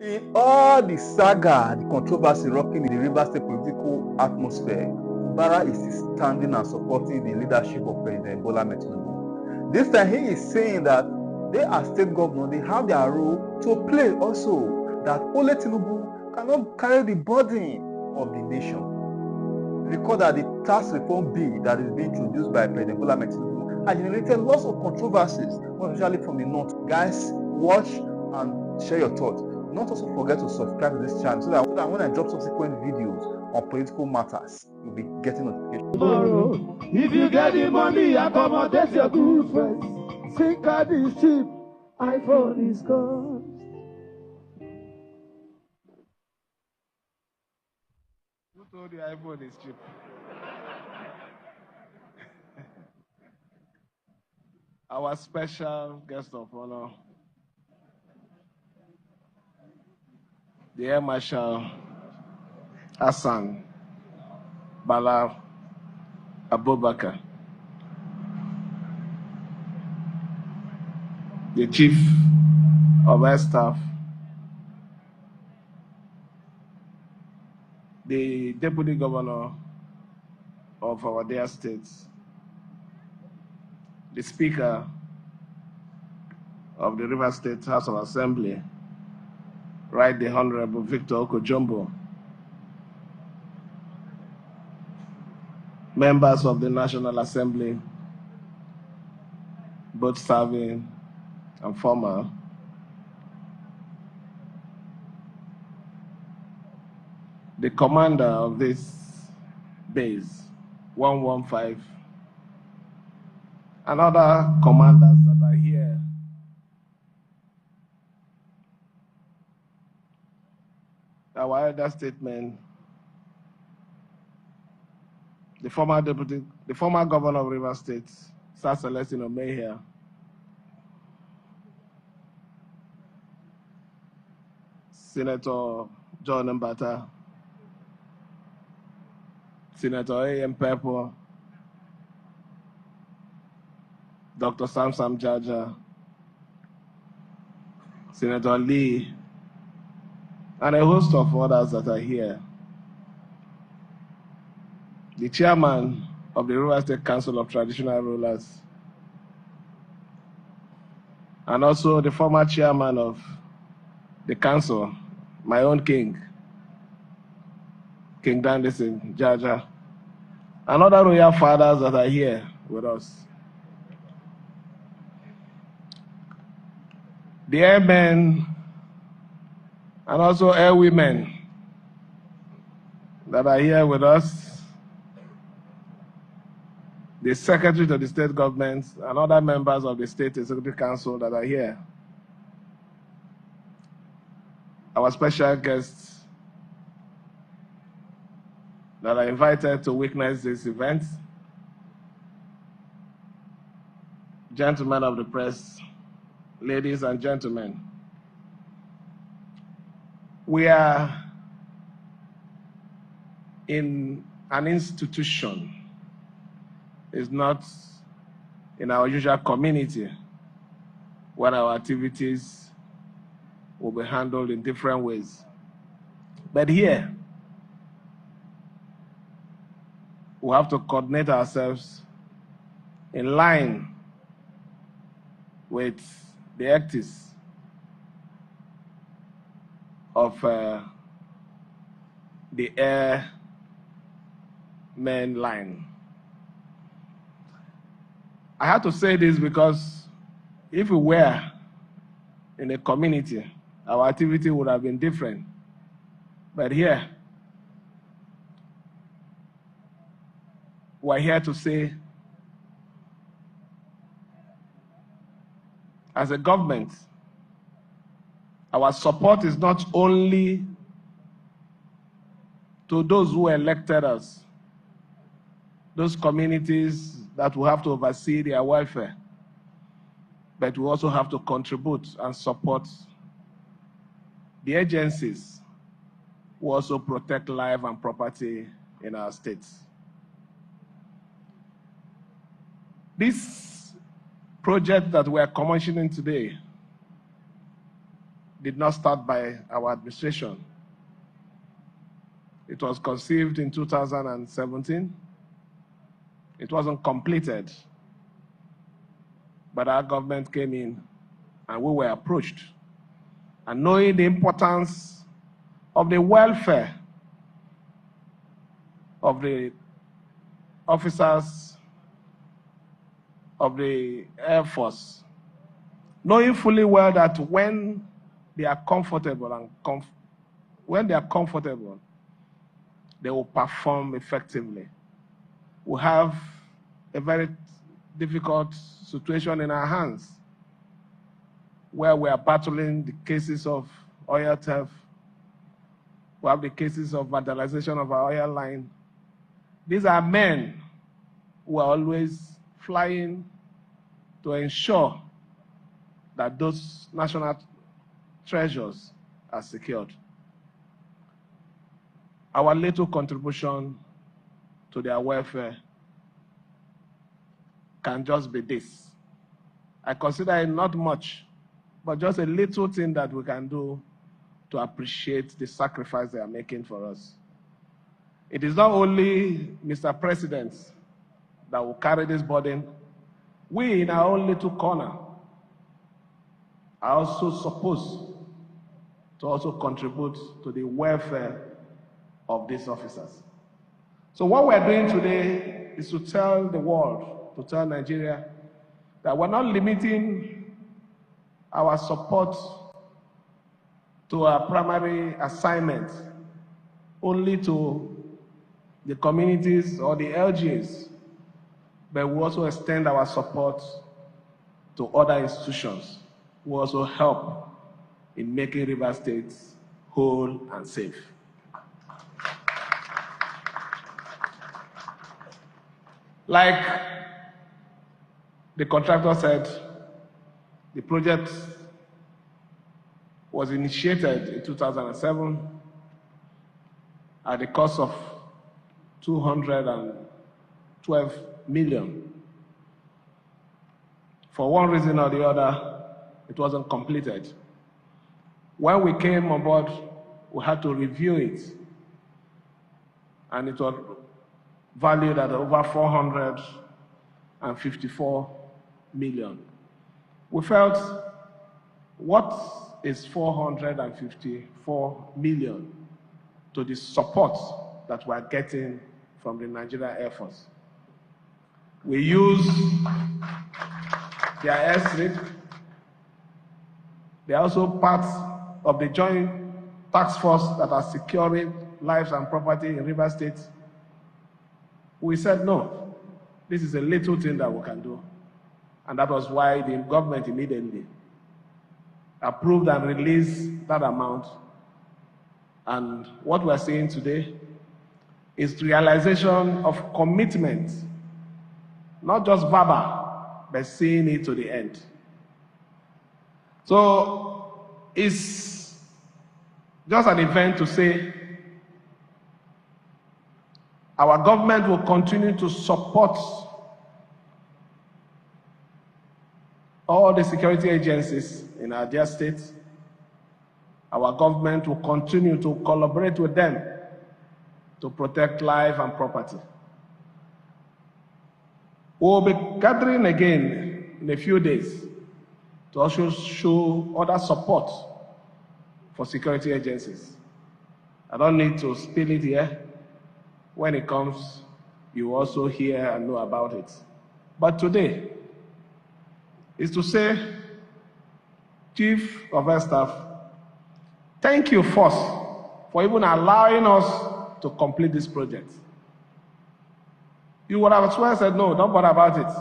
In all the saga, the controversy rocking in the Rivers State political atmosphere, Fubara is standing and supporting the leadership of President Bola Ahmed Tinubu. This time he is saying that they are state governors, they have their role to play also, that only Tinubu cannot carry the burden of the nation. Recall that the tax reform bill that is being introduced by President Bola Ahmed Tinubu has generated lots of controversies, especially from the north. Guys, watch and share your thoughts. Not also forget to subscribe to this channel so that when I drop subsequent videos on political matters, you'll be getting notifications. Tomorrow, if you get the money, accommodate your good friends. SIM card is cheap, iPhone is cost. Who told you iPhone is cheap? Our special guest of honor, the Air Marshal Hassan Bala Abubakar, the Chief of Air Staff, the Deputy Governor of our dear states, the Speaker of the Rivers State House of Assembly, Right the Honorable Victor Oko-Jumbo, members of the National Assembly, both serving and former, the commander of this base, 115, and other commanders that are here. Our elder statesman, the former governor of Rivers State, Sir Celestine Omehia, Senator John Mbata, Senator A.M. Pepper, Dr. Sam Jaja, Senator Lee, and a host of others that are here. The chairman of the Rivers State Council of Traditional Rulers, and also the former chairman of the council, my own king, King Dandison Jaja, and other royal fathers that are here with us. The airmen and also air women that are here with us, the secretary to the state government and other members of the state executive council that are here, our special guests that are invited to witness this event, gentlemen of the press, ladies and gentlemen. We are in an institution. It's not in our usual community where our activities will be handled in different ways. But here, we have to coordinate ourselves in line with the ethics of the airmen line. I have to say this because if we were in a community, our activity would have been different. But here, we're here to say, as a government, our support is not only to those who elected us, those communities that will have to oversee their welfare, but we also have to contribute and support the agencies who also protect life and property in our states. This project that we are commissioning today did not start by our administration. It was conceived in 2017. It wasn't completed, but our government came in and we were approached. And knowing the importance of the welfare of the officers of the Air Force, knowing fully well that when they are comfortable they will perform effectively. We have a very difficult situation in our hands where we are battling the cases of oil theft. We have the cases of vandalization of our oil line. These are men who are always flying to ensure that those national treasures are secured. Our little contribution to their welfare can just be this. I consider it not much, but just a little thing that we can do to appreciate the sacrifice they are making for us. It is not only Mr. President that will carry this burden. We, in our own little corner, are also supposed to also contribute to the welfare of these officers. So what we're doing today is to tell the world, to tell Nigeria, that we're not limiting our support to our primary assignment only to the communities or the LGAs, but we also extend our support to other institutions who also help in making River State whole and safe. Like the contractor said, the project was initiated in 2007 at the cost of 212 million. For one reason or the other, it wasn't completed. When we came on board, we had to review it, and it was valued at over 454 million. We felt, what is 454 million to the support that we're getting from the Nigerian Air Force? We use their airstrip. They are also part of the joint task force that are securing lives and property in River State. We said, no, this is a little thing that we can do. And that was why the government immediately approved and released that amount. And what we're seeing today is the realization of commitment, not just verbal, but seeing it to the end. So it's just an event to say our government will continue to support all the security agencies in our dear state. Our government will continue to collaborate with them to protect life and property. We'll be gathering again in a few days to also show other support for security agencies. I don't need to spill it here. When it comes, you also hear and know about it. But today is to say, Chief of Air Staff, thank you first for even allowing us to complete this project. You would have as well said, no, don't bother about it.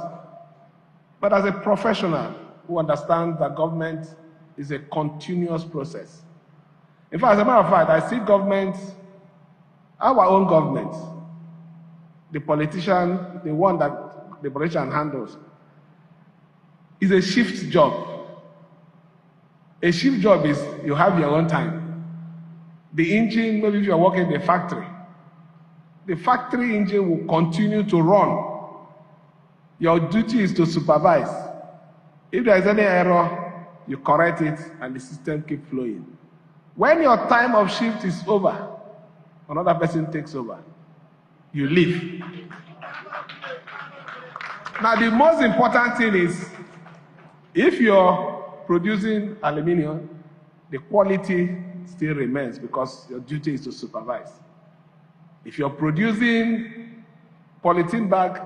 But as a professional who understands that government is a continuous process. In fact, as a matter of fact, I see government, our own government, the politician, the one that the politician handles, is a shift job. A shift job is you have your own time. The engine, maybe if you're working in the factory engine will continue to run. Your duty is to supervise. If there is any error, you correct it, and the system keeps flowing. When your time of shift is over, another person takes over. You leave. Now, the most important thing is, if you're producing aluminium, the quality still remains because your duty is to supervise. If you're producing polythene bag,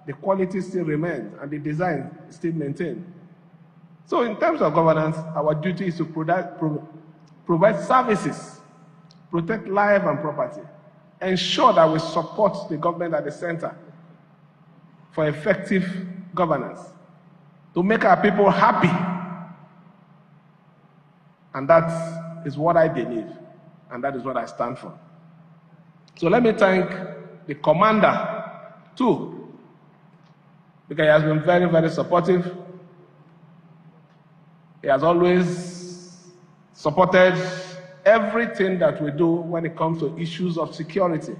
the quality still remains and the design is still maintained. So in terms of governance, our duty is to provide services, protect life and property, ensure that we support the government at the center for effective governance, to make our people happy. And that is what I believe, and that is what I stand for. So let me thank the commander too, because he has been very, very supportive. He has always supported everything that we do when it comes to issues of security.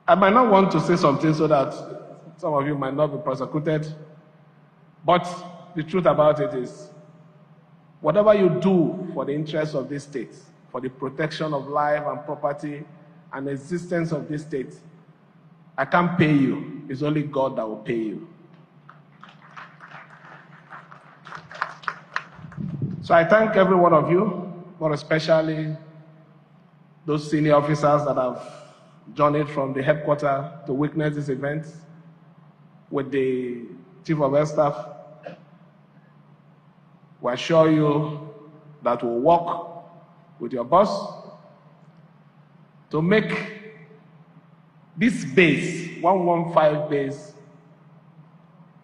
I might not want to say something so that some of you might not be prosecuted, but the truth about it is, whatever you do for the interests of this state, for the protection of life and property and existence of this state, I can't pay you. It's only God that will pay you. So I thank every one of you, more especially those senior officers that have journeyed from the headquarters to witness this event with the Chief of Air Staff. We assure you that we'll work with your boss to make this base, 115 base,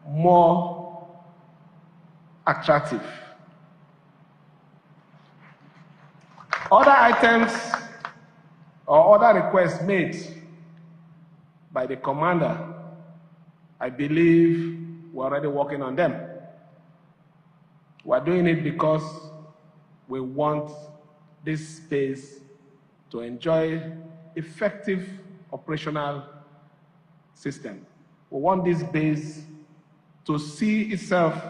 more attractive. Other items or other requests made by the commander, I believe we're already working on them. We're doing it because we want this space to enjoy effective operational system. We want this base to see itself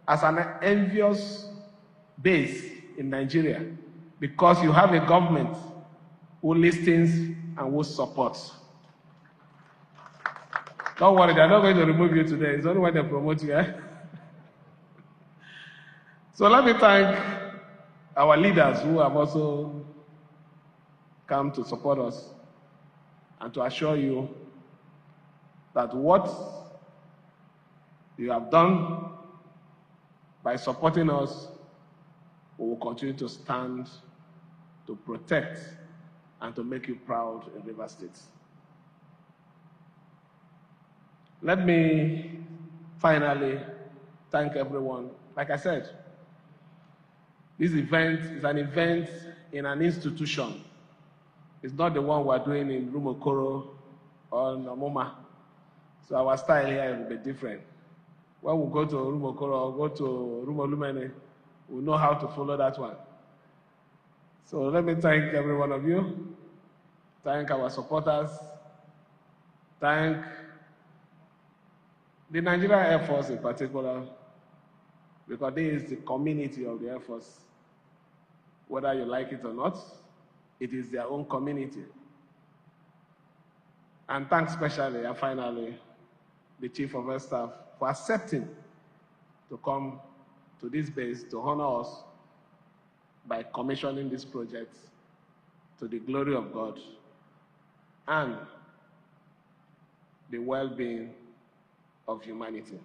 as an envious base in Nigeria, because you have a government who listens and who supports. Don't worry, they're not going to remove you today. It's only when they promote you. So let me thank our leaders who have also come to support us and to assure you that what you have done by supporting us, we will continue to stand to protect and to make you proud in Rivers State. Let me finally thank everyone. Like I said, this event is an event in an institution. It's not the one we're doing in Rumokoro or Namoma. So our style here will be different. When we go to Rumokoro or go to Rumolumene, we know how to follow that one. So let me thank every one of you. Thank our supporters. Thank the Nigerian Air Force in particular, because this is the community of the Air Force. Whether you like it or not, it is their own community. And thanks especially and finally the Chief of Air Staff for accepting to come to this base to honor us by commissioning this project to the glory of God and the well-being of humanity.